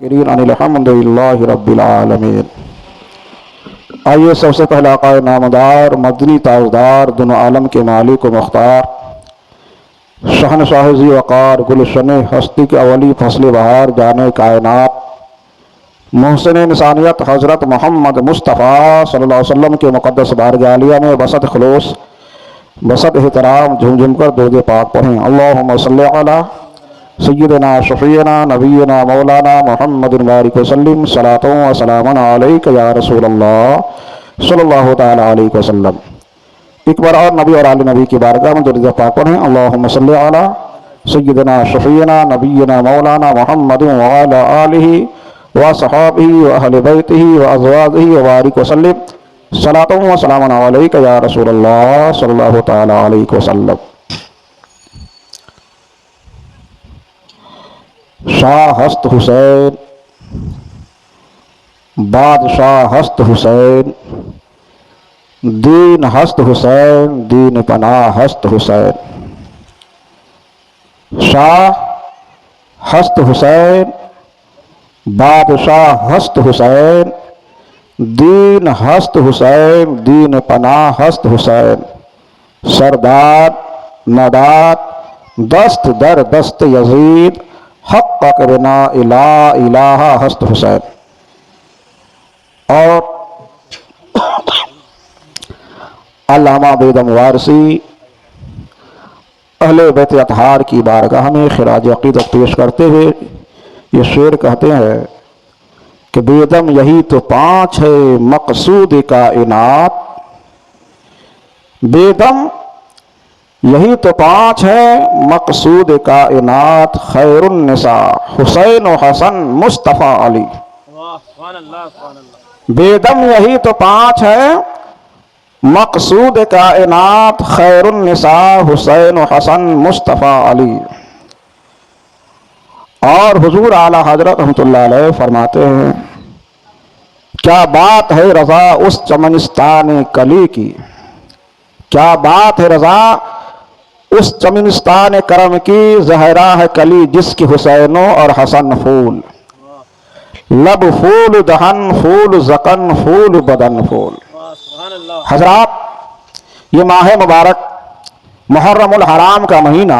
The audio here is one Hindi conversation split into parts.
अनिल्हम्दुलिल्लाहि रब्बिल आलमीन। आइए सबसे पहला आक़ाए नामदार मदनी ताजदार दोनों आलम के मालिक व मुख्तार शहनशाह ज़ी वक़ार गुलशन हस्ती के अवली फसल बहार जाने कायनात मोहसिन इंसानियत हज़रत मोहम्मद मुस्तफ़ा सल्लल्लाहु अलैहि वसल्लम के मुक़द्दस बारगाह आलिया में बसत खलूस बसत एहतराम झुम झुम कर दरूद पाक पढ़ें। अल्लाहुम्मा सल्लि अला सय्यिदना शफ़ीना नबीना मौलाना मुहम्मदिन बारिक वसल्लिम सलातों व सलामन अलैका या रसूलल्लाह सल्लल्लाहु तआला अलैहि वसल्लम। एक बार और नबी और आले नबी की बारगाह में दरूद पाक पढ़ें। अल्लाहुम्मा सल्लि अला सय्यिदना शफ़ीना नबीना मौलाना मुहम्मदिन व अला आलिहि व सहाबिहि व अहले बैतिहि व अज़वाजिहि व बारिक वसल्लिम सलातों व सलामन अलैका या रसूलल्लाह सल्लल्लाहु तआला अलैहि वसल्लम। शाह हस्त हुसैन बादशाह हस्त हुसैन दीन हस्त हुसैन दीन पनाह हस्त हुसैन। शाह हस्त हुसैन बादशाह हस्त हुसैन दीन हस्त हुसैन दीन पनाह हस्त हुसैन। सरदार नदात दस्त दर दस्त यजीद हक़ करना इला इलाहा हस्त हुसैन। और अल्लामा बेदम वारसी अहले बैत अतहार की बारगाह में खिराज अक़ीदत पेश करते हुए ये शेर कहते हैं कि बेदम यही तो पाँच है मकसूद कायनात। बेदम यही तो पाँच है मकसूद कायनात खैरुन्निसा हुसैन व हसन मुस्तफ़ा अली। बेदम यही तो पाँच है मकसूद कायनात खैरुन्निसा हुसैन व हसन मुस्तफ़ा अली। और हुजूर आला हजरत रहमतुल्लाह अलैह फरमाते हैं, क्या बात है रज़ा उस चमनिस्तान कली की, क्या बात है रज़ा उस चमनिस्तान करम की, ज़हरा है कली जिसकी हुसैनो और हसन फूल। लब फूल दहन फूल ज़कन फूल बदन फूल। हजरात, ये माह मुबारक मुहर्रमुल हराम का महीना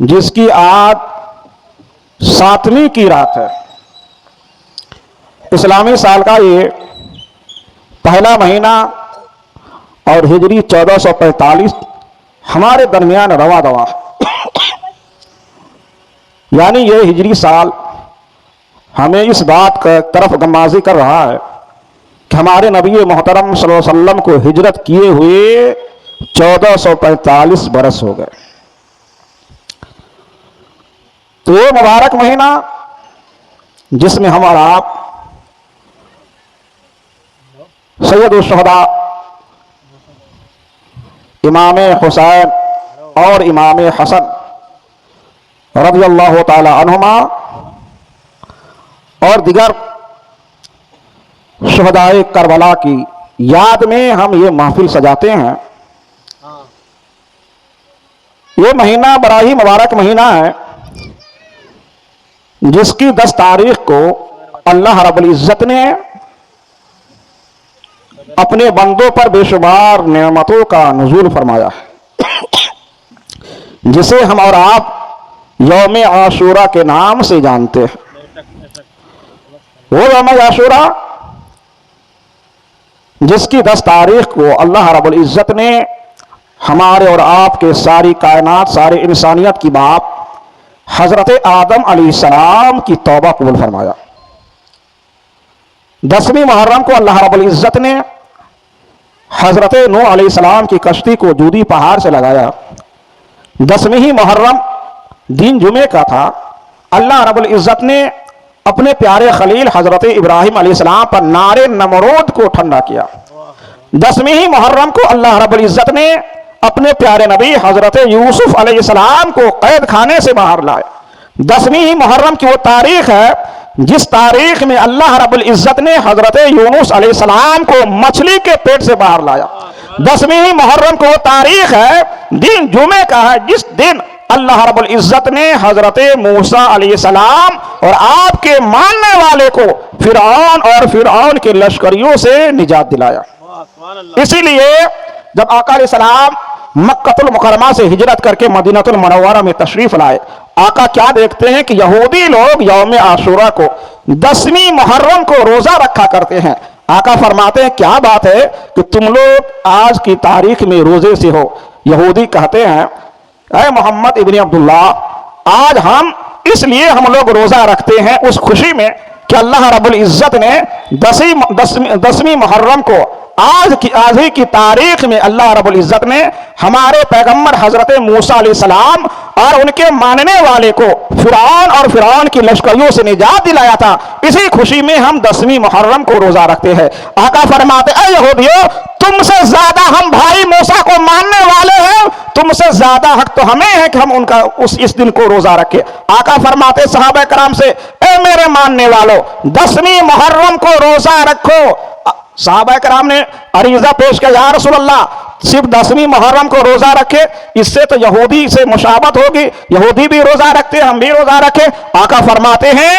जिसकी आज 7वीं की रात है, इस्लामी साल का ये पहला महीना और हिजरी 1445 हमारे दरमियान रवा दवा, यानी ये हिजरी साल हमें इस बात का तरफ गमाजी कर रहा है कि हमारे नबी मोहतरम सल्लल्लाहु अलैहि वसल्लम को हिजरत किए हुए 1445 बरस हो गए। तो ये मुबारक महीना जिसमें हम और आप सैयद उश-शुहदा इमाम हुसैन और इमाम हसन रज़ियल्लाहु ताला अन्हुमा और दिगर शुहदाए करबला की याद में हम ये महफिल सजाते हैं। ये महीना बड़ा ही मुबारक महीना है जिसकी 10 तारीख को अल्लाह रब्बुल इज़्ज़त ने अपने बंदों पर बेशुमार नेमतों का नुज़ूल फरमाया है, जिसे हम और आप यौम आशूरा के नाम से जानते हैं। वो यौम आशूरा जिसकी 10 तारीख को अल्लाह रब्बुल इज़्ज़त ने हमारे और आपके सारी कायनात सारी इंसानियत की बाप हजरत आदम अलैहिस्सलाम की तौबा कबूल फरमाया। 10वीं मुहर्रम को अल्लाह रब्बुल इज़्ज़त ने हजरत नूह अलैहिस्सलाम की कश्ती को जूदी पहाड़ से लगाया। 10वीं ही मुहर्रम दिन जुमे का था। अल्लाह रब्बुल इज़्ज़त ने अपने प्यारे खलील हजरत इब्राहिम अलैहिस्सलाम पर नारे नमरूद को ठंडा किया। 10वीं ही मुहर्रम को अल्लाह रब्बुल इज़्ज़त ने अपने प्यारे नबी हजरत यूसुफ अलैहिस्सलाम को कैद खाने से बाहर लाए। 10वीं ही मुहर्रम की वो तारीख है जिस तारीख में अल्लाह रब्बुल इज़्ज़त ने हजरत यूनुस अलैहिस्सलाम को मछली के पेट से बाहर लाया। 10वीं ही मुहर्रम को वो तारीख है दिन जुमे का है जिस दिन अल्लाह रब्बुल इज्जत ने हजरत मूसा अलैहिस्सलाम और आपके मानने वाले को फिरौन और फिरौन के लश्करियों से निजात दिलाया। इसीलिए जब आका अलैहिस्सलाम मक्कतुल मुकर्रमा से हिजरत करके मदीनतुल मुनव्वरा में तशरीफ लाए, आका क्या देखते हैं कि यहूदी लोग यौम आशूरा को 10वीं मुहर्रम को रोजा रखा करते हैं। आका फरमाते हैं क्या बात है कि तुम लोग आज की तारीख में रोजे से हो। यहूदी कहते हैं ऐ मोहम्मद इब्न अब्दुल्ला, आज हम इसलिए हम लोग रोजा रखते हैं उस खुशी में कि अल्लाह रब्बुल इज्जत ने 10वीं मुहर्रम को आज ही की तारीख में अल्लाह रब्बुल इज्जत ने हमारे पैगंबर हजरत मूसा अलैहिस्सलाम और उनके मानने वाले को फिरौन और फिरौन की लश्करियों से निजात दिलाया था। इसी खुशी में हम 10वीं मुहर्रम को रोजा रखते हैं। आका फरमाते ऐ यहूदियों, तुमसे ज्यादा हम भाई मूसा को मानने वाले हैं, तुमसे ज्यादा हक तो हमें है कि हम उनका इस दिन को रोजा रखें। आका फरमाते सहाबा कराम से ऐ मेरे मानने वालों, 10वीं मुहर्रम को रोजा रखो। सहाबा कराम ने अरीजा पेश किया, या रसूल अल्लाह सिर्फ 10वीं मुहर्रम को रोजा रखे, इससे तो यहूदी से मुशाबत होगी, यहूदी भी रोजा रखते हम भी रोजा रखे। आका फरमाते हैं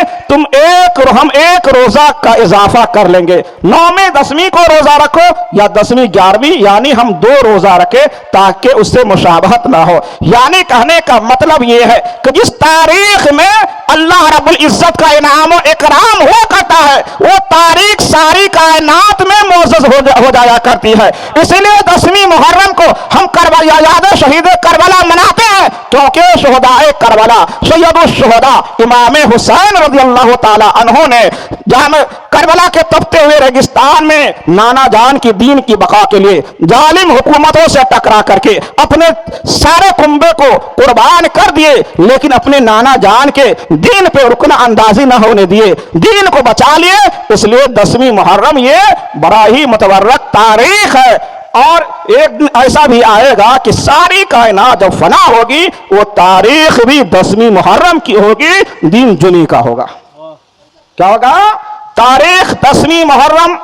हम एक रोजा का इजाफा कर लेंगे, 9वें 10वीं को रोजा रखो या 10वीं 11वीं, यानी हम 2 रोजा रखे ताकि उससे मुशाबहत ना हो। यानी कहने का मतलब यह है कि जिस तारीख में अल्लाह रब्बुल इज्जत का इनाम और इकराम हो करता है, वो तारीख सारी कायनात में मौजूद हो जाया करती है। इसलिए 10वीं मुहर्रम को हम करबला याद शहीद करबला मनाते हैं, क्योंकि शुहदाए करबला सैयदुश शुहदा इमाम हुसैन रज़ियल्लाहु ताला अन्हु ने जहां करबला के तपते हुए रेगिस्तान में नाना जान की दीन की बका के लिए जालिम हुकूमतों से टकरा करके अपने सारे कुंबे को कुर्बान कर दिए, लेकिन अपने नाना जान के दीन पे रुकना अंदाजी ना होने दिए, दीन को बचा लिए। इसलिए 10वीं मुहर्रम ये बड़ा ही मुतवर्रक तारीख है। और एक दिन ऐसा भी आएगा कि सारी कायनात जब फना होगी, वो तारीख भी 10वीं मुहर्रम की होगी, दिन जुमे का होगा। क्या होगा? तारीख 10वीं मुहर्रम,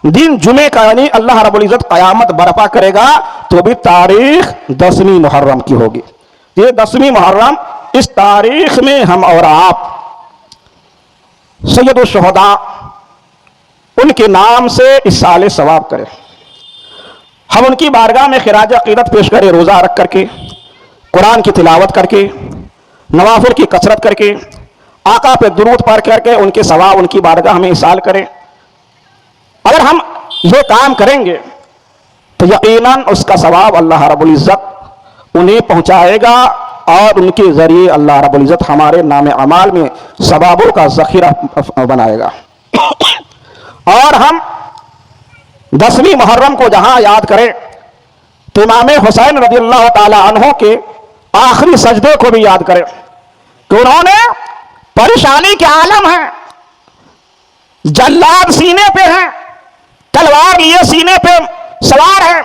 दिन जुमे का, यानी अल्लाह रब्बुल इज्जत कयामत बर्पा करेगा तो भी तारीख 10वीं मुहर्रम की होगी। ये 10वीं मुहर्रम, इस तारीख में हम और आप सैयदुश शुहदा उनके नाम से इस साले सवाब करें, हम उनकी बारगाह में खिराज अकीदत पेश करें, रोजा रख करके, कुरान की तिलावत करके, नवाफिल की कसरत करके, आका पे दुरूद पढ़ करके उनके सवाब उनकी बारगाह में इसाल करें। अगर हम ये काम करेंगे तो यकीनन उसका सवाब अल्लाह रब्बुल इज्जत उन्हें पहुंचाएगा और उनके जरिए अल्लाह रब्बुल इज्जत हमारे नाम अमाल में सवाबों का जखीरा बनाएगा। और हम 10वीं मुहर्रम को जहां याद करें तो इमाम हुसैन रज़ियल्लाहु ताला अन्हु के आखिरी सजदे को भी याद करें कि उन्होंने परेशानी के आलम है, जल्लाद सीने पे हैं, तलवार लिए सीने पे सवार है,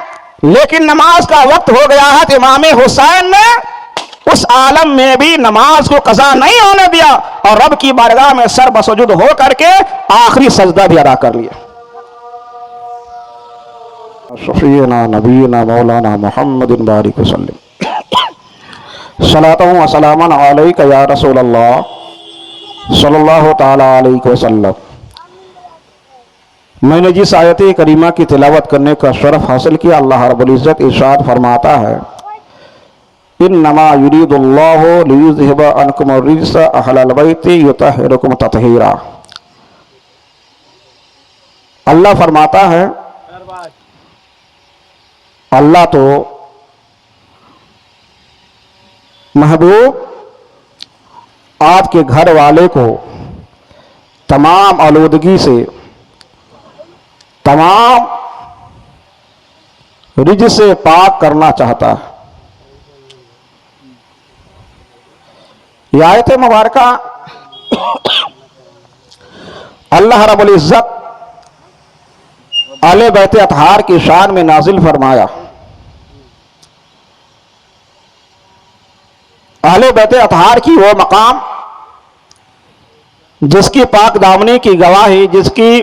लेकिन नमाज का वक्त हो गया है तो इमाम हुसैन ने उस आलम में भी नमाज को कज़ा नहीं होने दिया और रब की बारगाह में सर बसजुद हो करके आखिरी सजदा भी अदा कर लिया। शफीना नबीना मौलाना मुहम्मदिन बारिक वसल्लम सलातु व सलामन अलैका या रसूल अल्लाह सल्लल्लाहु ताला अलैहि वसल्लम। मैंने जिस आयत करीमा की तिलावत करने का शरफ हासिल किया, अल्लाह रब्बुल इज्जत इरशाद फरमाता है इन्नमा युरीदुल्लाहु लियुज़हिबा अन्कुम अर्रिज्स अहलल बैति युतहिरुकुम तत्हीरा। अल्लाह फरमाता है, अल्लाह तो महबूब आपके घर वाले को तमाम आलूदगी से, तमाम रिज से पाक करना चाहता है। यह आयत मुबारका अल्लाह रब्बुल इज्जत अहले बैत अतहार की शान में नाजिल फरमाया। अहले बैत अतहार की वो मकाम जिसकी पाक दामनी की गवाही, जिसकी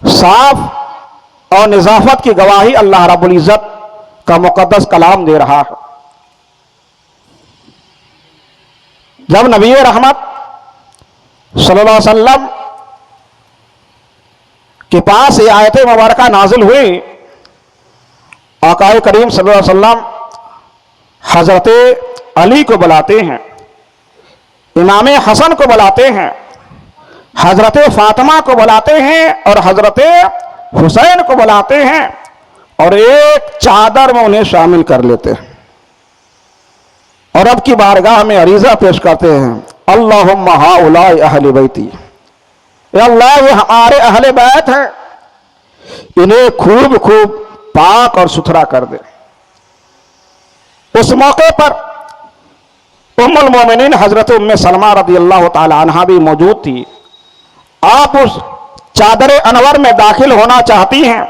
साफ और निजाफत की गवाही अल्लाह रब्बुल इज्जत का मुकद्दस कलाम दे रहा है। जब नबी रहमत सल्लल्लाहु अलैहि वसल्लम के पास ये आयत मुबारका नाजिल हुई, आका करीम सल्लल्लाहु अलैहि वसल्लम हजरत अली को बुलाते हैं, इमाम हसन को बुलाते हैं, हजरत फातिमा को बुलाते हैं और हजरत हुसैन को बुलाते हैं और एक चादर में उन्हें शामिल कर लेते हैं और अब की बारगाह में अरीजा पेश करते हैं, अल्लाहुम्मा हाउलाई अहले बैती, अल्लाह ये हमारे अहले बैत हैं, इन्हें खूब खूब पाक और सुथरा कर दे। उस मौके पर उम्मुल मोमिनीन हजरत उम्मे सलमा रदी अल्लाह ताला अन्हा भी मौजूद थी। आप उस चादर अनवर में दाखिल होना चाहती हैं,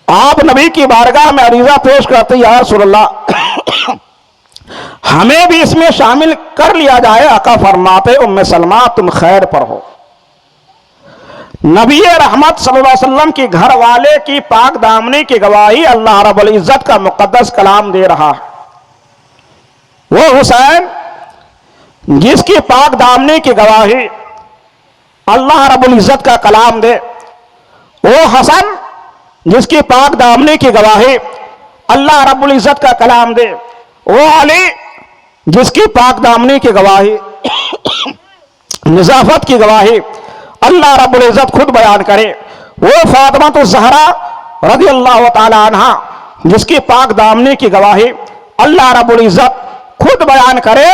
आप नबी की बारगाह में अरीजा पेश करती, या रसूलल्लाह हमें भी इसमें शामिल कर लिया जाए। आका फरमाते, उम्मे सलमा तुम खैर पर हो, नबी रहमत सल्लल्लाहु अलैहि वसल्लम की घर वाले की पाक दामनी की गवाही अल्लाह रब्बुल इज्जत का मुकद्दस कलाम दे रहा है। वो हुसैन जिसकी पाक दामनी की गवाही अल्लाह रब्बुल इज्जत का कलाम दे, वो हसन जिसकी पाक दामनी की गवाही अल्लाह रब्बुल इज्जत का कलाम दे, वो अली जिसकी पाक दामनी की गवाही निजाफत की गवाही अल्लाह रब्बुल इज्जत खुद बयान करे, वो फातिमा तो ज़हरा रज़ी अल्लाह ताला अन्हा जिसकी पाक दामनी की गवाही अल्लाह रब्बुल इज्जत खुद बयान करे।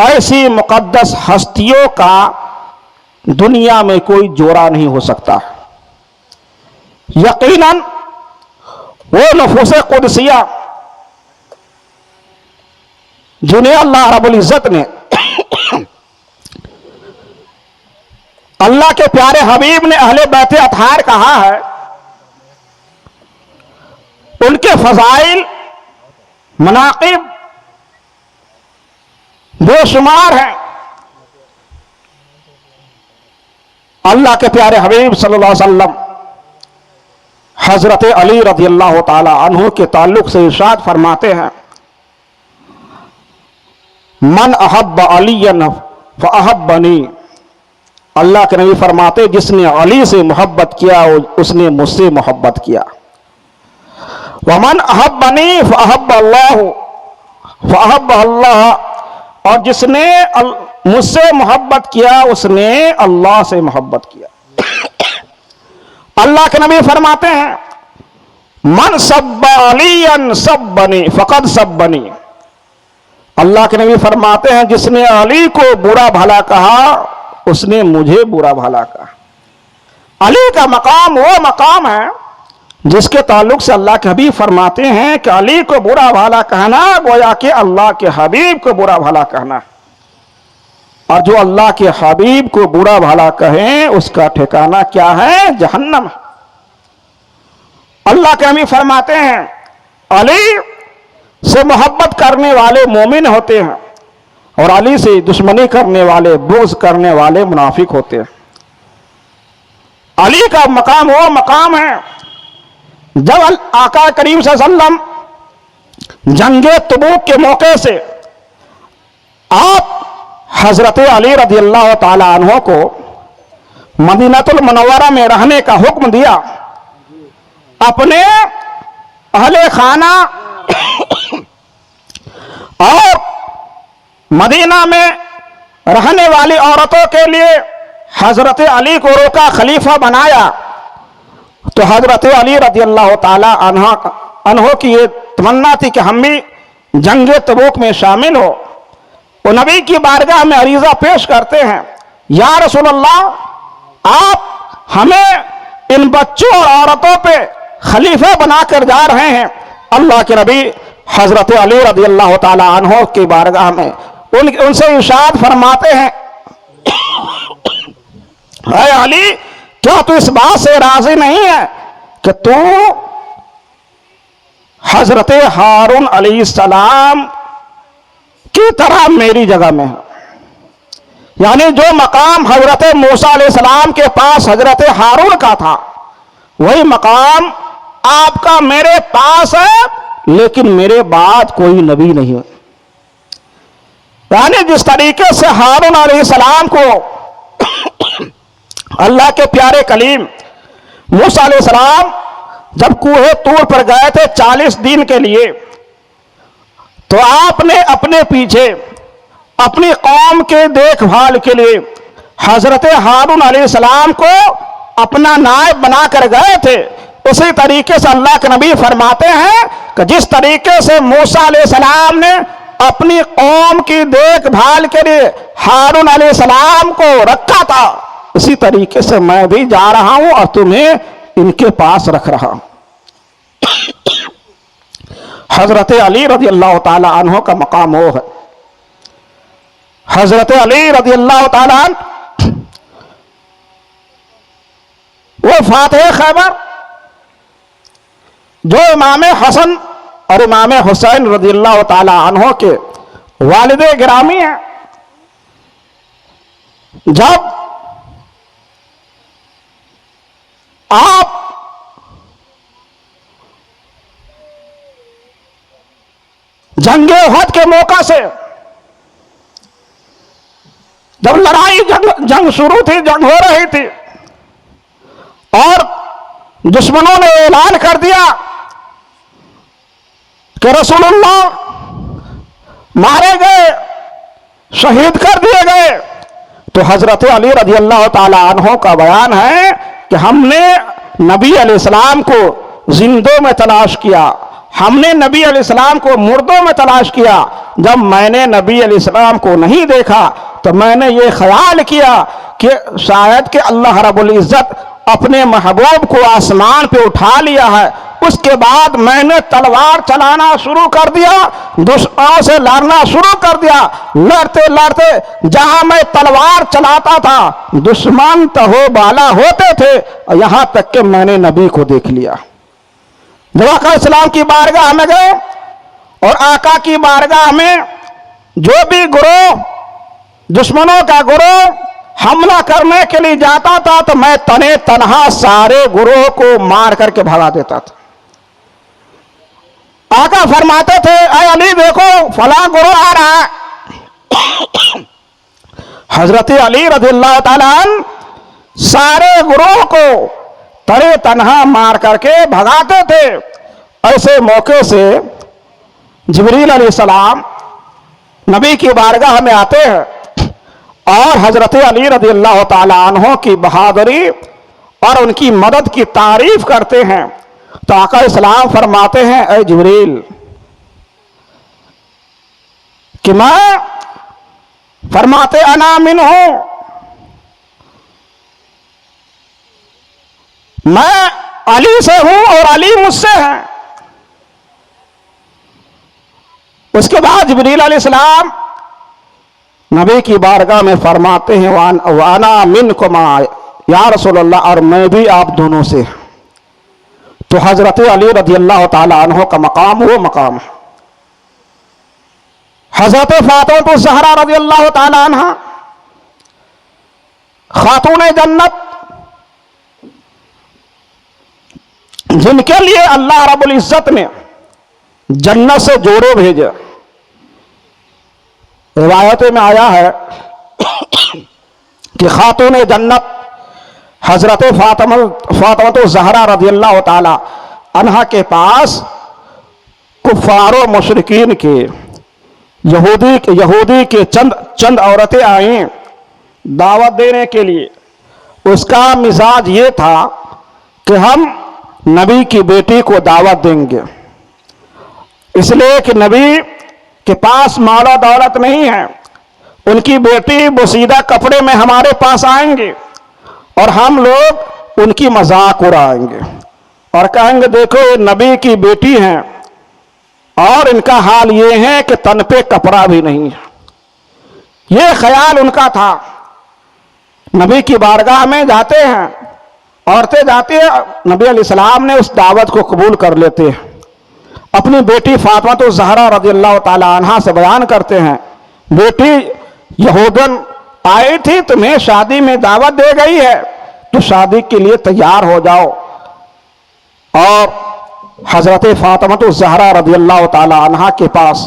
ऐसी मुकद्दस हस्तियों का दुनिया में कोई जोड़ा नहीं हो सकता। यकीनन वो नफूसे कुदसिया जिन्हें अल्लाह रब्बुल इज्जत ने अल्लाह के प्यारे हबीब ने अहले बैत अतहार कहा है, उनके फजाइल मनाकिब बेशुमार हैं। अल्लाह के प्यारे हबीब सल्लल्लाहु अलैहि वसल्लम हजरत अली रज़ी अल्लाह ताला अन्हु के ताल्लुक से इरशाद फरमाते हैं, मन अहब्ब अलीयन फअहब्बनी, अल्लाह के नबी फरमाते जिसने अली से मोहब्बत किया उसने मुझसे मोहब्बत किया। वमन अहब्बनी फअहब्ब अल्लाह फअहब्ब अल्लाह, और जिसने मुझसे मोहब्बत किया उसने अल्लाह से मोहब्बत किया। अल्लाह के नबी फरमाते हैं, मन सब्बा अलीयन सब्बनी फकद सब्बनी, अल्लाह के नबी फरमाते हैं जिसने अली को बुरा भला कहा उसने मुझे बुरा भला कहा। अली का मकाम वो मकाम है जिसके ताल्लुक से अल्लाह के हबीब फरमाते हैं कि अली को बुरा भला कहना गोया कि अल्लाह के हबीब को बुरा भला कहना, और जो अल्लाह के हबीब को बुरा भला कहे उसका ठिकाना क्या है? जहन्नम। अल्लाह के हबीब फरमाते हैं अली से मोहब्बत करने वाले मोमिन होते हैं और अली से दुश्मनी करने वाले बुग़्ज़ करने वाले मुनाफिक होते हैं। अली का मकाम वो मकाम है जब आका करीम सल्लल्लाहु अलैहि वसल्लम जंगे तबूक के मौके से आप हजरत अली रज़ी अल्लाह ताला अन्हु को मदीनतुल मुनव्वरा में रहने का हुक्म दिया। अपने अहले खाना और मदीना में रहने वाली औरतों के लिए हजरत अली को रोका, खलीफा बनाया। तो हजरत अली रज़ी अल्लाह ताला अन्हु की ये तमन्ना थी कि हम भी जंगे तबूक में शामिल हो। वो नबी की बारगाह में अरीजा पेश करते हैं, या रसूल अल्लाह आप हमें इन बच्चों और औरतों पे खलीफा बनाकर जा रहे हैं। अल्लाह के नबी हजरत अली रज़ी अल्लाह ताला अन्हु की बारगाह में उनसे इरशाद फरमाते हैं, अरे अली क्या तू इस बात से राजी नहीं है कि तू हजरत हारून अलैहिस्सलाम की तरह मेरी जगह में है? यानी जो मकाम हजरत मूसा अलैहिस्सलाम के पास हजरत हारून का था वही मकाम आपका मेरे पास है, लेकिन मेरे बाद कोई नबी नहीं है। यानी जिस तरीके से हारून अलैहिस्सलाम को अल्लाह के प्यारे कलीम मूसा अलैहिस्सलाम जब कुएं तूर पर गए थे 40 दिन के लिए, तो आपने अपने पीछे अपनी कौम के देखभाल के लिए हजरत हारून अलैहिस्सलाम को अपना नायब बनाकर गए थे। उसी तरीके से अल्लाह के नबी फरमाते हैं कि जिस तरीके से मूसा अलैहिस्सलाम ने अपनी कौम की देखभाल के लिए हारून अलैहिस्सलाम को रखा था, इसी तरीके से मैं भी जा रहा हूं और तुम्हें इनके पास रख रहा हूं। हजरत अली रज़ी अल्लाह ताला अन्हु का मकाम वो है। हजरत अली रज़ी अल्लाह ताला वो फातिह खैबर जो इमाम हसन और इमाम हुसैन रज़ी अल्लाह ताला अन्हु के वालिदे गिरामी हैं। जब आप जंगे उहद के मौका से जब लड़ाई जंग शुरू थी, जंग हो रही थी और दुश्मनों ने ऐलान कर दिया कि रसूलुल्लाह मारे गए, शहीद कर दिए गए, तो हजरत अली रज़ी अल्लाह ताला अन्हु का बयान है कि हमने नबी अलैहिस्सलाम को जिंदों में तलाश किया, हमने नबी अलैहिस्सलाम को मुर्दों में तलाश किया। जब मैंने नबी अलैहिस्सलाम को नहीं देखा तो मैंने ये ख्याल किया कि शायद कि अल्लाह रब्बुल इज्जत अपने महबूब को आसमान पे उठा लिया है। उसके बाद मैंने तलवार चलाना शुरू कर दिया, दुश्मनों से लड़ना शुरू कर दिया। लड़ते लड़ते जहां मैं तलवार चलाता था दुश्मन तहो बाला होते थे, यहां तक कि मैंने नबी को देख लिया। जब आका इस्लाम की बारगाह में गए और आका की बारगाह में जो भी गुरोह दुश्मनों का गुरोह हमला करने के लिए जाता था तो मैं तने तनहा सारे गुरोह को मार करके भगा देता था। आका फरमाते थे, अरे अली देखो फला गुरोह आ रहा है। हजरत अली रज़ियल्लाहु ताला अन्हु सारे गुरोह को तने तनहा मार करके भगाते थे। ऐसे मौके से जिब्रील अलैहिस्सलाम नबी की बारगाह में आते हैं और हजरत अली रज़ियल्लाहु ताला अन्हु की बहादुरी और उनकी मदद की तारीफ करते हैं। तो आका इस्लाम फरमाते हैं, ऐ जिब्रील कि मैं फरमाते अना मिन हूं, मैं अली से हूं और अली मुझसे है। उसके बाद जिब्रील अलैहिस्सलाम नबी की बारगाह में फरमाते हैं, वाना मिनकुमा या रसूलल्लाह, और मैं भी आप दोनों से। तो हजरत अली रज़ियल्लाहु ताला अन्हु का मकाम वो मकाम है। हजरत फातिमा ज़हरा रज़ियल्लाहु ताला अन्हा खातून जन्नत, जिनके लिए अल्लाह रब्बुल इज्जत ने जन्नत से जोड़े भेजे। रिवायतों में आया है कि खातून जन्नत हजरत फातिमा ज़हरा रज़ियल्लाहु ताला अन्हा के पास कुफ़ारो मुशरिकीन के यहूदी के चंद औरतें आई दावत देने के लिए। उसका मिजाज ये था कि हम नबी की बेटी को दावत देंगे, इसलिए कि नबी के पास माला दौलत नहीं है। उनकी बेटी बोसीदा कपड़े में हमारे पास आएंगे और हम लोग उनकी मजाक उड़ाएंगे और कहेंगे देखो ये नबी की बेटी हैं और इनका हाल ये है कि तन पे कपड़ा भी नहीं है। ये ख्याल उनका था। नबी की बारगाह में जाते हैं, औरतें जाती हैं, नबी अलैहिस्सलाम ने उस दावत को कबूल कर लेते हैं। अपनी बेटी फातिमा ज़हरा रज़ियल्लाहु ताला अन्हा से बयान करते हैं, बेटी यहूदन आई थी, तुम्हें शादी में दावत दे गई है, तो शादी के लिए तैयार हो जाओ। और हजरत फातिमा ज़हरा रज़ियल्लाहु ताला अन्हा के पास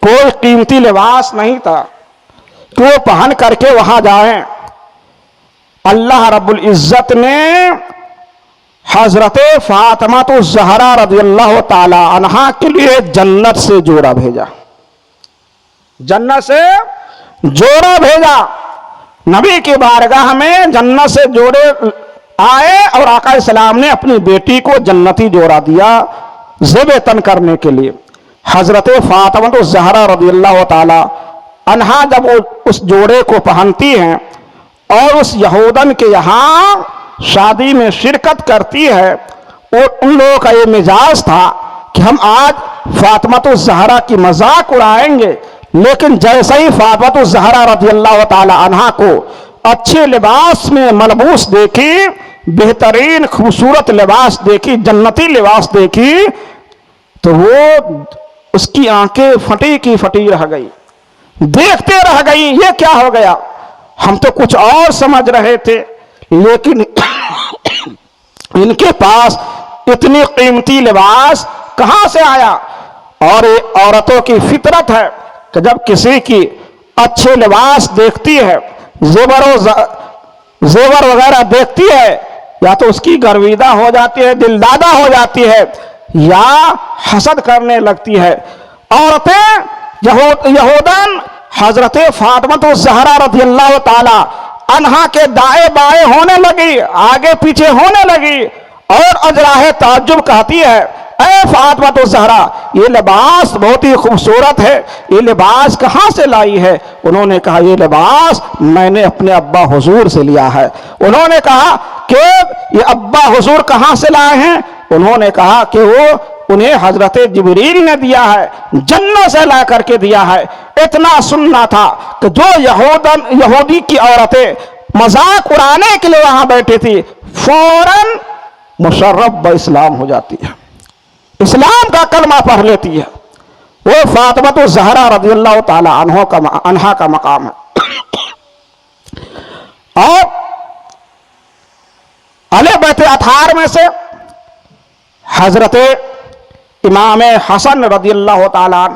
कोई कीमती लिबास नहीं था कि वो पहन करके वहां जाएं। अल्लाह रब्बुल इज्जत ने हजरत फातिमा तो ज़हरा रज़ियल्लाहु ताला अन्हा के लिए जन्नत से जोड़ा भेजा, जन्नत से जोड़ा भेजा। नबी की बारगाह में जन्नत से जोड़े आए और आका इस्लाम ने अपनी बेटी को जन्नती जोड़ा दिया ज़ेब-ए-तन करने के लिए। हजरत फातिमा तो ज़हरा रज़ियल्लाहु ताला अन्हा जब उस जोड़े को पहनती हैं और उस यहूदन के यहाँ शादी में शिरकत करती है, और उन लोगों का ये मिजाज था कि हम आज फातिमा तो ज़हरा की मजाक उड़ाएंगे, लेकिन जैसे ही फातिमा तो ज़हरा रज़ियल्लाहु ताला अन्हा को अच्छे लिबास में मलबूस देखी, बेहतरीन खूबसूरत लिबास देखी, जन्नती लिबास देखी, तो वो उसकी आंखें फटी की फटी रह गई, देखते रह गई ये क्या हो गया। हम तो कुछ और समझ रहे थे, लेकिन इनके पास इतनी कीमती लिबास कहां से आया। और ये औरतों की फितरत है कि जब किसी की अच्छे लिबास देखती है, जेवर वगैरह देखती है, या तो उसकी गर्विदा हो जाती है, दिलदादा हो जाती है, या हसद करने लगती है। औरतें यहूदन हजरत फातिमा तो ज़हरा रज़ियल्लाहु ताला अन्हा के दाएं बाएं होने लगी, आगे पीछे होने लगी, और अजराहे ताज्जुब कहती है, ऐ फातिमा तो ज़हरा, ये लिबास बहुत ही खूबसूरत है, ये लिबास कहाँ से लाई है। उन्होंने कहा ये लिबास मैंने अपने अब्बा हुजूर से लिया है। उन्होंने कहा कि ये अब्बा हुजूर कहाँ से लाए हैं। उन्होंने कहा कि वो उन्हें हजरत जिब्रील ने दिया है, जन्नत से ला करके दिया है। इतना सुनना था कि जो यहूदी की औरतें मजाक उड़ाने के लिए वहां बैठी थी, फौरन मुशर्रफ ब इस्लाम हो जाती है, इस्लाम का कलमा पढ़ लेती है। वो फातिमा तो ज़हरा रज़ियल्लाहु ताला अन्हा का मकाम है। और अहले बैत अताहार में से हजरत इमाम हसन रज़ियल्लाहु ताला,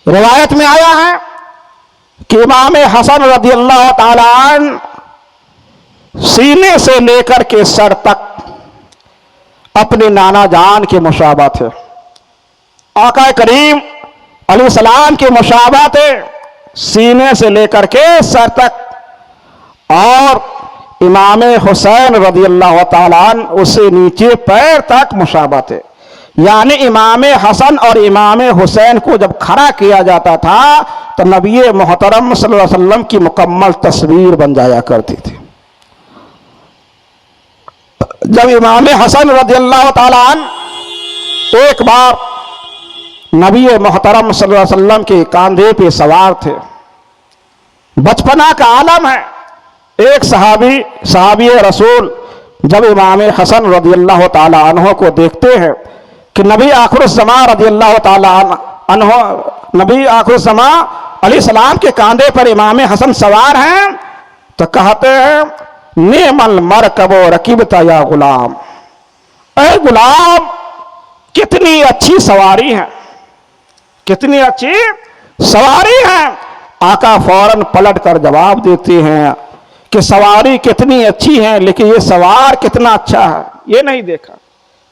रिवायत में आया है कि इमाम हसन रज़ियल्लाहु ताला सीने से लेकर के सर तक अपने नाना जान के मुशाबा थे, आका करीम अलैहिस्सलाम के मुशाबा थे, सीने से लेकर के सर तक। और इमाम हुसैन रज़ियल्लाहु ताला उससे नीचे पैर तक मुशाबा थे। यानी इमाम हसन और इमाम हुसैन को जब खड़ा किया जाता था तो नबी मोहतरम सल्लल्लाहु अलैहि वसल्लम की मुकम्मल तस्वीर बन जाया करती थी। जब इमाम हसन रज़ियल्लाहु ताला एक बार नबी मोहतरम सल्लल्लाहु अलैहि वसल्लम के कांधे पे सवार थे, बचपना का आलम है। एक सहाबी रसूल जब इमाम हसन रज़ियल्लाहु ताला अन्हो को देखते हैं कि नबी आखिरुज़्ज़मा रज़ियल्लाहु ताला अन्हो, नबी आखिरुज़्ज़मा अलैहिस्सलाम के कांधे पर इमाम हसन सवार हैं, तो कहते हैं नेमल मरकबो रकीबता या गुलाम, ऐ गुलाम कितनी अच्छी सवारी है, कितनी अच्छी सवारी है। आका फौरन पलट कर जवाब देते हैं कि सवारी कितनी अच्छी है, लेकिन ये सवार कितना अच्छा है ये नहीं देखा।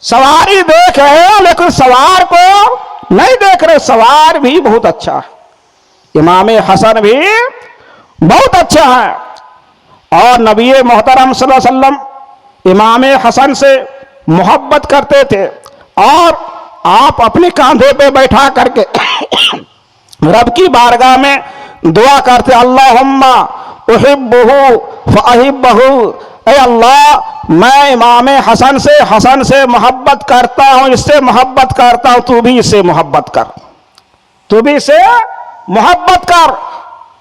सवारी देख रहे हो लेकिन सवार को नहीं देख रहे, सवार भी बहुत अच्छा है, इमाम हसन भी बहुत अच्छा है। और नबी मोहतरम सल्लल्लाहु अलैहि वसल्लम इमाम हसन से मोहब्बत करते थे, और आप अपने कांधे पे बैठा करके रब की बारगाह में दुआ करते, अल्लाहुम्मा उहिब्बुहु फअहिब्बहु, ऐ अल्लाह मैं इमाम हसन से मोहब्बत करता हूं, इससे मोहब्बत करता हूं, तू भी इससे मोहब्बत कर, तू भी इससे मोहब्बत कर।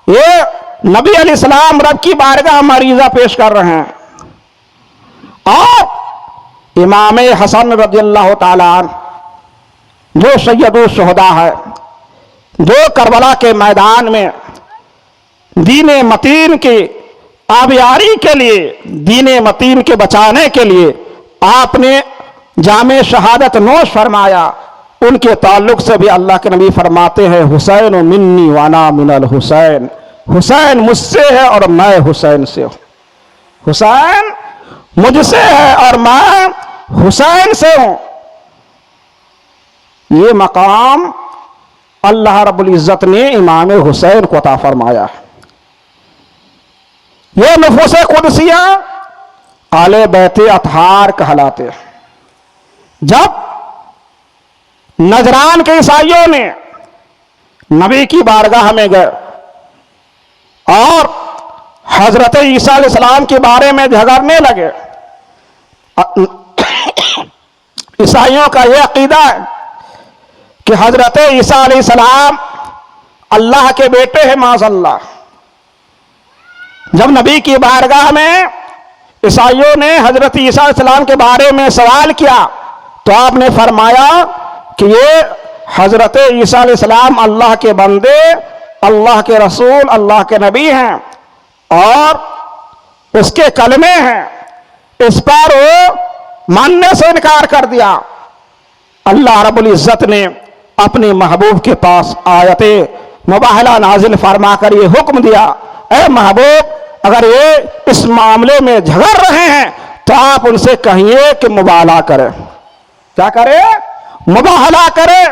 ये नबी अलैहिस्सलाम रब की बारगाह मरीजा पेश कर रहे हैं। और इमाम हसन रज़ियल्लाहु ताला जो सैयदुल शुहदा है, जो करबला के मैदान में दीन मतीन की आबियारी के लिए, दीन मतीन के बचाने के लिए आपने जामे शहादत नोश फरमाया, उनके ताल्लुक से भी अल्लाह के नबी फरमाते हैं, हुसैन मिन्नी वाना मिनल हुसैन, हुसैन मुझसे है और मैं हुसैन से हूं। हुसैन मुझसे है और मैं हुसैन से हूं। ये मकाम अल्लाह रब्बुल इज्जत ने इमाम हुसैन को अता फरमाया है। ये नफूस कुदसिया आले बैते अतहार कहलाते हैं। जब नजरान के ईसाइयों ने नबी की बारगाह में गए और हजरत ईसा अलैहिस्सलाम के बारे में झगड़ने लगे, ईसाइयों का यह अकीदा है कि हजरत ईसा अलैहिस्सलाम अल्लाह के बेटे हैं, माज़अल्लाह। जब नबी की बारगाह में ईसाइयों ने हजरत ईसा अलैहिस्सलाम के बारे में सवाल किया तो आपने फरमाया कि ये हजरत ईसा अलैहिस्सलाम अल्लाह के बंदे, अल्लाह के रसूल, अल्लाह के नबी हैं और उसके कलमे हैं। इस पर वो मानने से इनकार कर दिया। अल्लाह रब्बुल इज्जत ने अपने महबूब के पास आयते मुबाहला नाजिल फरमा कर ये हुक्म दिया, ऐ महबूब, अगर ये इस मामले में झगड़ रहे हैं तो आप उनसे कहिए कि मुबाहला करें। क्या करे? मुबाहला करे।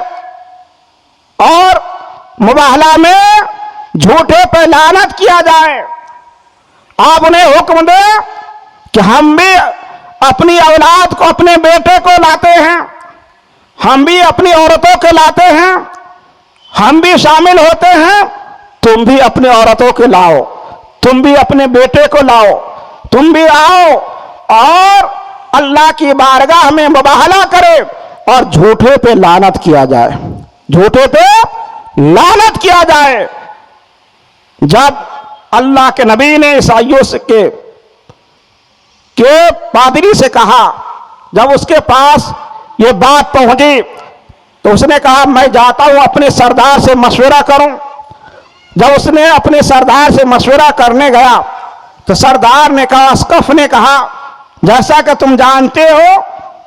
और मुबाहला में झूठे पे लानत किया जाए। आप उन्हें हुक्म दे कि हम भी अपनी औलाद को, अपने बेटे को लाते हैं, हम भी अपनी औरतों को लाते हैं, हम भी शामिल होते हैं, तुम भी अपनी औरतों को लाओ, तुम भी अपने बेटे को लाओ, तुम भी आओ और अल्लाह की बारगाह में मुबाहला करे और झूठे पे लानत किया जाए, झूठे पे लानत किया जाए। जब अल्लाह के नबी ने ईसाइयों के पादरी से कहा, जब उसके पास ये बात पहुंची तो उसने कहा मैं जाता हूं अपने सरदार से मशवरा करूं। जब उसने अपने सरदार से मशवरा करने गया तो सरदार ने कहा, अस्कफ ने कहा, जैसा कि तुम जानते हो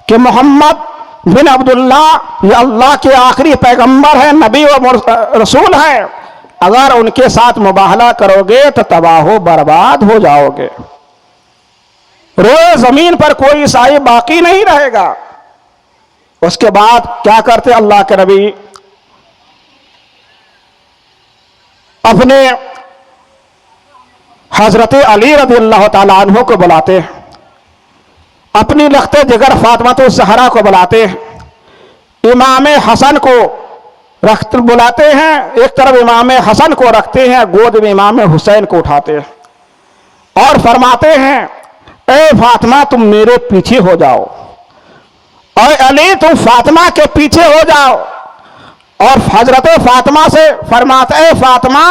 कि मोहम्मद बिन अब्दुल्ला ये अल्लाह के आखिरी पैगंबर है, नबी और रसूल है, अगर उनके साथ मुबाहला करोगे तो तबाह बर्बाद हो जाओगे, रोए जमीन पर कोई ईसाई बाकी नहीं रहेगा। उसके बाद क्या करते अल्लाह के नबी, अपने हजरत अली रज़ियल्लाहु ताला अन्हु को बुलाते, अपनी लख्ते जिगर फातिमा ज़हरा को बुलाते, इमाम हसन को बुलाते हैं, एक तरफ इमाम हसन को रखते हैं, गोद में इमाम हुसैन को उठाते हैं और फरमाते हैं, ए फातिमा तुम मेरे पीछे हो जाओ, और अली तुम फातिमा के पीछे हो जाओ। और हजरत फातिमा से फरमाते, ए फातिमा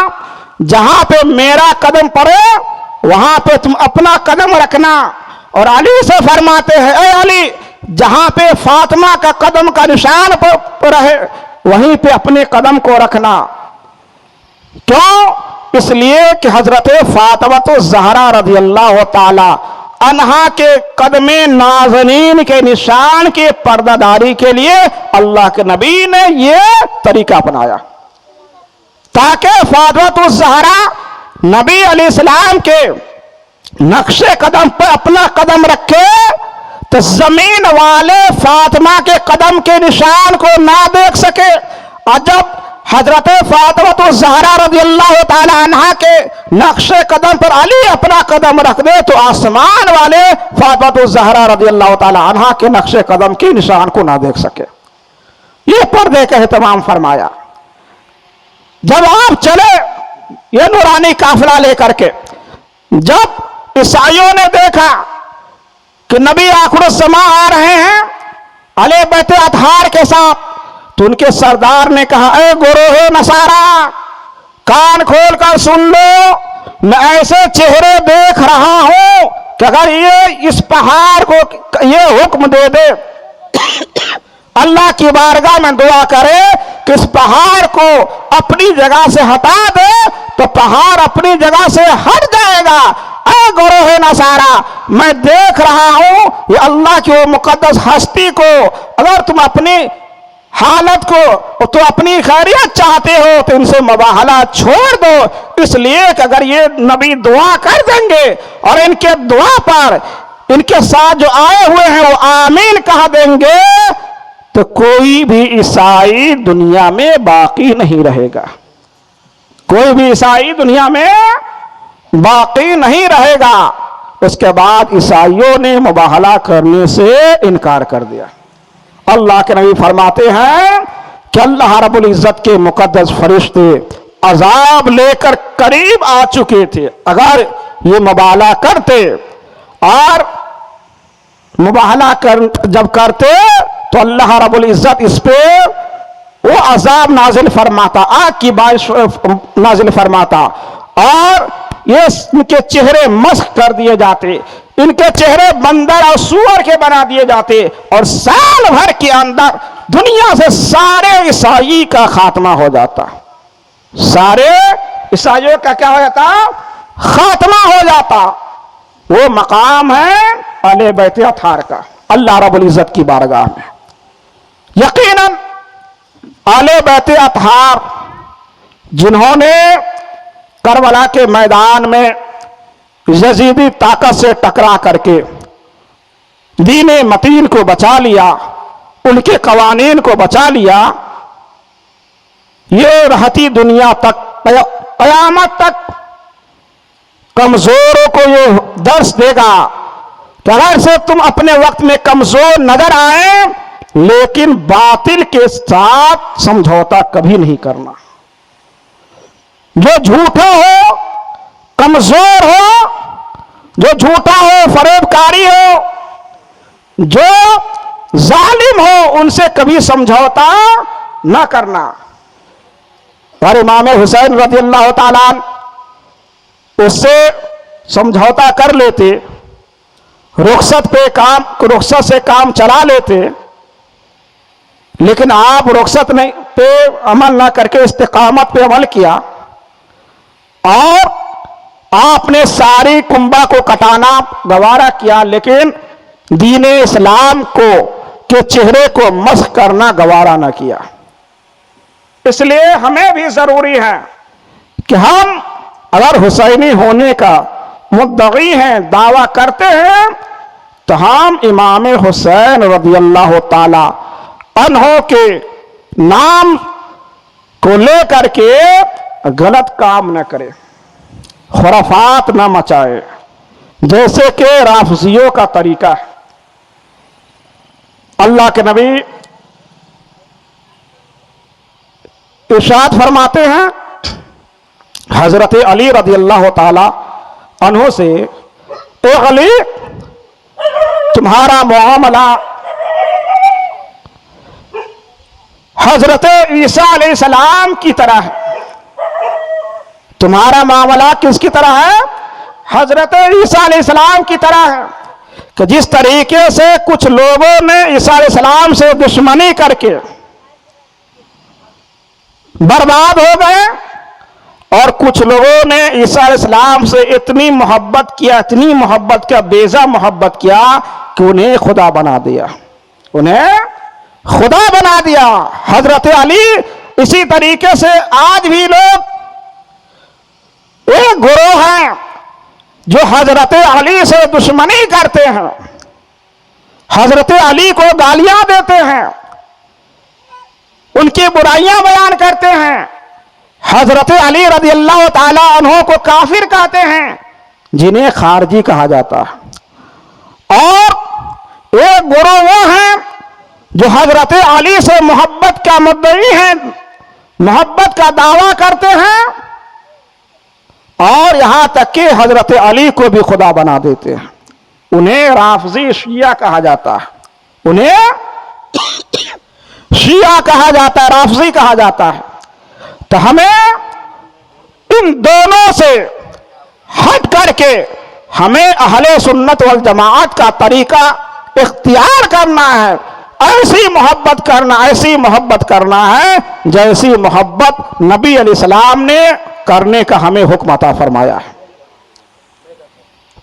जहां पे मेरा कदम पड़े वहां पे तुम अपना कदम रखना। और अली से फरमाते हैं, ए अली जहां पे फातिमा का कदम का निशान पर रहे वहीं पे अपने कदम को रखना। क्यों? इसलिए कि हजरत फातिमा ज़हरा रज़ियल्लाहु ताला अन्हा के कदमे नाज़नीन के निशान के पर्दादारी के लिए अल्लाह के नबी ने यह तरीका अपनाया ताकि फातिमा ज़हरा नबी अलैहिस्सलाम के नक्शे कदम पर अपना कदम रखे तो जमीन वाले फातिमा के कदम के निशान को ना देख सके। और जब हजरत फातिमा ज़हरा रज़ियल्लाहु ताला अन्हा के नक्शे कदम पर अली अपना कदम रख दे तो आसमान वाले फातिमा ज़हरा रज़ियल्लाहु ताला अन्हा के नक्शे कदम के निशान को ना देख सके। ये पर्दे का एहतमाम फरमाया। जब आप चले ये नूरानी काफिला लेकर के, जब ईसाइयों ने देखा कि नबी आखिरुज़्ज़मा आ रहे हैं अले बैते अतहार के साथ, तो उनके सरदार ने कहा, ए गुरोहे नसारा कान खोल कर सुन लो, मैं ऐसे चेहरे देख रहा हूं कि अगर ये इस पहाड़ को ये हुक्म दे दे अल्लाह की बारगाह में दुआ करे कि इस पहाड़ को अपनी जगह से हटा दे तो पहाड़ अपनी जगह से हट जाएगा। ऐ गुरोहे नसारा मैं देख रहा हूं ये अल्लाह की वो मुकद्दस हस्ती को अगर तुम अपनी हालत को तो अपनी खैरियत चाहते हो तो इनसे मुबाहला छोड़ दो। इसलिए कि अगर ये नबी दुआ कर देंगे और इनके दुआ पर इनके साथ जो आए हुए हैं वो आमीन कह देंगे तो कोई भी ईसाई दुनिया में बाकी नहीं रहेगा। कोई भी ईसाई दुनिया में बाकी नहीं रहेगा। उसके बाद ईसाइयों ने मुबाहला करने से इनकार कर दिया। अल्लाह के नबी फरमाते हैं कि अल्लाह रब्बुल इज्जत के मुकद्दस फरिश्ते अजाब लेकर करीब आ चुके थे। अगर ये मुबाहला करते और मुबाहला जब करते तो अल्लाह रब्बुल इज्जत इस पे वो अजाब नाजिल फरमाता, आग की बारिश नाजिल फरमाता और ये इनके चेहरे मस्क कर दिए जाते, इनके चेहरे बंदर और सूअर के बना दिए जाते और साल भर के अंदर दुनिया से सारे ईसाई का खात्मा हो जाता। सारे ईसाइयों का क्या हो जाता? खात्मा हो जाता। वो मकाम है अहले बैत अतहार का अल्लाह रब्बुल इज्जत की बारगाह में। यकीनन अहले बैत अतहार जिन्होंने करबला के मैदान में यजीदी ताकत से टकरा करके दीन मतीन को बचा लिया, उनके कवानीन को बचा लिया, ये रहती दुनिया तक कयामत तक कमजोरों को ये दर्श देगा कि अगर से तुम अपने वक्त में कमजोर नजर आए लेकिन बातिल के साथ समझौता कभी नहीं करना। जो झूठा हो, कमजोर हो, जो झूठा हो, फरेबकारी हो, जो जालिम हो, उनसे कभी समझौता न करना। और इमाम हुसैन रज़ियल्लाहु ताला उससे समझौता कर लेते, रुखसत से काम चला लेते, लेकिन आप रुखसत नहीं पे अमल ना करके इस्तिकामत पे अमल किया और आपने सारी कुंबा को कटाना गवारा किया, लेकिन दीन इस्लाम को के चेहरे को मस्ख करना गवारा ना किया। इसलिए हमें भी जरूरी है कि हम अगर हुसैनी होने का मुद्दई हैं, दावा करते हैं, तो हम इमाम हुसैन रज़ियल्लाहु ताला अन्हो के नाम को लेकर के गलत काम न करें, खुराफात न मचाए, जैसे कि राफजियों का तरीका है। अल्लाह के नबी इरशाद फरमाते हैं हजरत अली रज़ियल्लाहु ताला अन्हो से, ए अली, तुम्हारा मामला हजरत ईसा अलैहिस्सलाम की तरह है। तुम्हारा मामला किसकी तरह है? हजरत ईसा अलैहिस्सलाम की तरह है कि जिस तरीके से कुछ लोगों ने ईसा अलैहिस्सलाम से दुश्मनी करके बर्बाद हो गए और कुछ लोगों ने ईसा अलैहिस्सलाम से इतनी मोहब्बत किया, इतनी मोहब्बत किया, बेजा मोहब्बत किया कि उन्हें खुदा बना दिया, उन्हें खुदा बना दिया। हजरत अली इसी तरीके से आज भी लोग एक गुरोह हैं जो हजरत अली से दुश्मनी करते हैं, हजरत अली को गालियां देते हैं, उनकी बुराइयां बयान करते हैं, हजरत अली रज़ियल्लाहु ताला अन्हो को काफिर कहते हैं, जिन्हें खारजी कहा जाता है। और एक गुरोह वो हैं जो हजरत अली से मोहब्बत का मुद्दई हैं, मोहब्बत का दावा करते हैं और यहां तक कि हजरत अली को भी खुदा बना देते हैं। उन्हें राफजी शिया कहा जाता है, उन्हें शिया कहा जाता है, राफजी कहा जाता है। तो हमें इन दोनों से हट करके हमें अहले सुन्नत वल जमाअत का तरीका इख्तियार करना है, ऐसी मोहब्बत करना, ऐसी मोहब्बत करना है जैसी मोहब्बत नबी अलैहिस्सलाम ने करने का हमें हुक्म अता फरमाया है।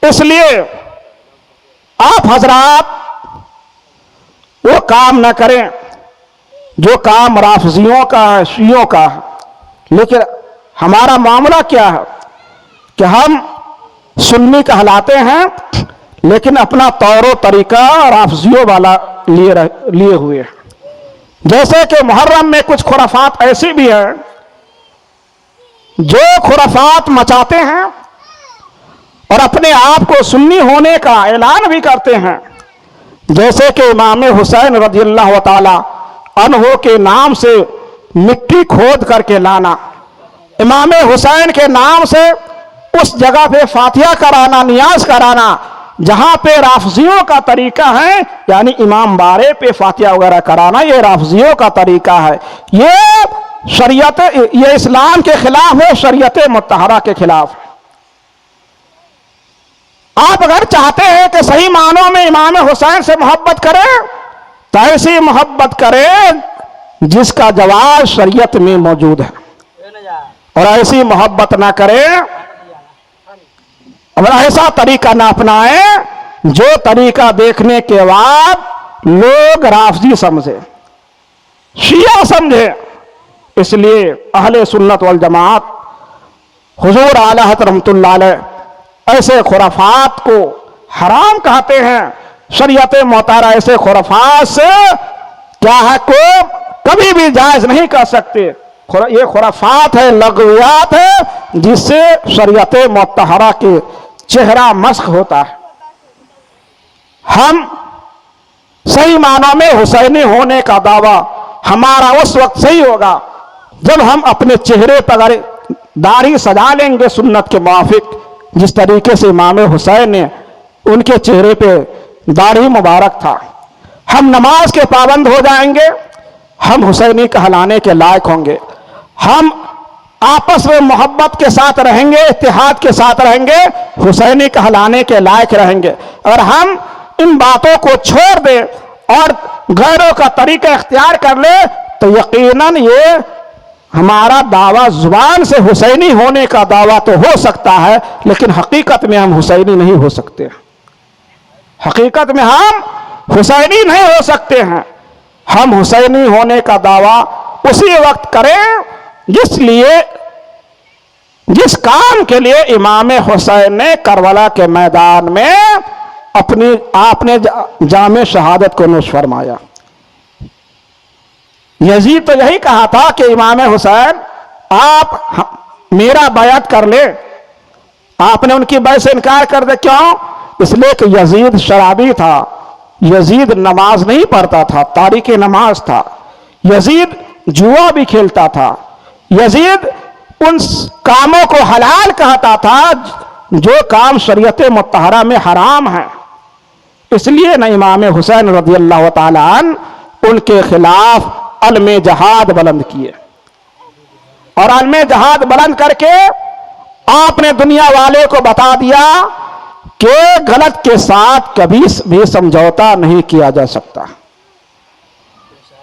इसलिए आप हजरात वो काम न करें जो काम राफजियों का है, शियों का है। लेकिन हमारा मामला क्या है कि हम सुन्नी कहलाते हैं, लेकिन अपना तौर तरीका राफजियों वाला लिए हुए हैं। जैसे कि मुहर्रम में कुछ खुराफात ऐसी भी है जो खुराफात मचाते हैं और अपने आप को सुन्नी होने का ऐलान भी करते हैं। जैसे कि इमाम हुसैन रज़ियल्लाहु ताला अन्हो के नाम से मिट्टी खोद करके लाना, इमाम हुसैन के नाम से उस जगह पे फातिहा कराना, नियाज कराना जहां पे राफजियों का तरीका है, यानी इमाम बारे पे फातिहा वगैरह कराना, ये राफजियों का तरीका है। ये शरीयत, ये इस्लाम के खिलाफ है, शरीयत मुत्तहरा के खिलाफ है। आप अगर चाहते हैं कि सही मानों में इमाम हुसैन से मोहब्बत करें तो ऐसी मोहब्बत करें जिसका जवाब शरीयत में मौजूद है, और ऐसी मोहब्बत ना करें और ऐसा तरीका ना अपनाएं जो तरीका देखने के बाद लोग राफजी समझे, शिया समझे। इसलिए अहले सुन्नत वल जमात हुजूर आला हज़रत रहमतुल्लाह अलैह ऐसे खुराफात को हराम कहते हैं। शरीयत मुत्तहरा ऐसे खुराफात से क्या है को कभी भी जायज नहीं कर सकते। ये खुराफात है, लगवियात है, जिससे शरीयत मुत्तहरा के चेहरा मस्ख होता है। हम सही मानों में हुसैनी होने का दावा हमारा उस वक्त सही होगा जब हम अपने चेहरे पर दाढ़ी सजा लेंगे सुन्नत के मुआफिक, जिस तरीके से इमाम हुसैन ने, उनके चेहरे पे दाढ़ी मुबारक था। हम नमाज के पाबंद हो जाएंगे, हम हुसैनी कहलाने के लायक होंगे। हम आपस में मोहब्बत के साथ रहेंगे, इत्तेहाद के साथ रहेंगे, हुसैनी कहलाने के लायक रहेंगे। अगर हम इन बातों को छोड़ दें और गैरों का तरीका इख्तियार कर ले तो यकीनन ये हमारा दावा जुबान से हुसैनी होने का दावा तो हो सकता है, लेकिन हकीकत में हम हुसैनी नहीं हो सकते। हकीकत में हम हुसैनी नहीं हो सकते हैं। हम हुसैनी होने का दावा उसी वक्त करें जिस काम के लिए इमाम हुसैन ने करबला के मैदान में आपने जामे शहादत को नोश फरमाया। यजीद तो यही कहा था कि इमाम हुसैन आप मेरा बैअत कर ले। आपने उनकी बैत से इनकार कर दे, क्यों? इसलिए कि यजीद शराबी था, यजीद नमाज नहीं पढ़ता था, तारीक नमाज था, यजीद जुआ भी खेलता था, यजीद उन कामों को हलाल कहता था जो काम शरीयत मुत्तहरा में हराम है। इसलिए न इमाम हुसैन रज़ियल्लाहु ताला अन्हु उनके खिलाफ अलमे जहाद बुलंद किए, और अलमे जहाद बुलंद करके आपने दुनिया वाले को बता दिया कि गलत के साथ कभी भी समझौता नहीं किया जा सकता।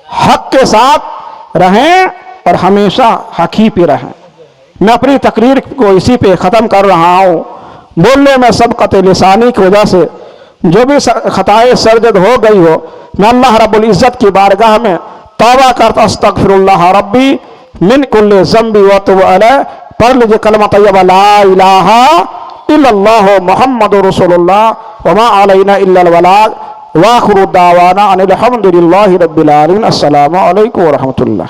हक के साथ रहें और हमेशा हक ही पे रहें। मैं अपनी तकरीर को इसी पे ख़त्म कर रहा हूँ। बोलने में सबक़त लिसानी की वजह से जो भी खताएं सरजद हो गई हो, मैं अल्लाह रब्बुल इज़्ज़त की बारगाह में तौबा करता अस्तग़फिरुल्लाह रब्बी मिन कुल्लि ज़ंबी व अतूबु अलैह। पढ़ लीजिए कलमा तय्यबा ला इलाहा इल्लल्लाह मुहम्मदुर रसूलुल्लाह व मा अलैना इल्लल बलाग व आखिरु दावाना अनिल हम्दुलिल्लाहि रब्बिल आलमीन। अस्सलामु अलैकुम व रहमतुल्लाह।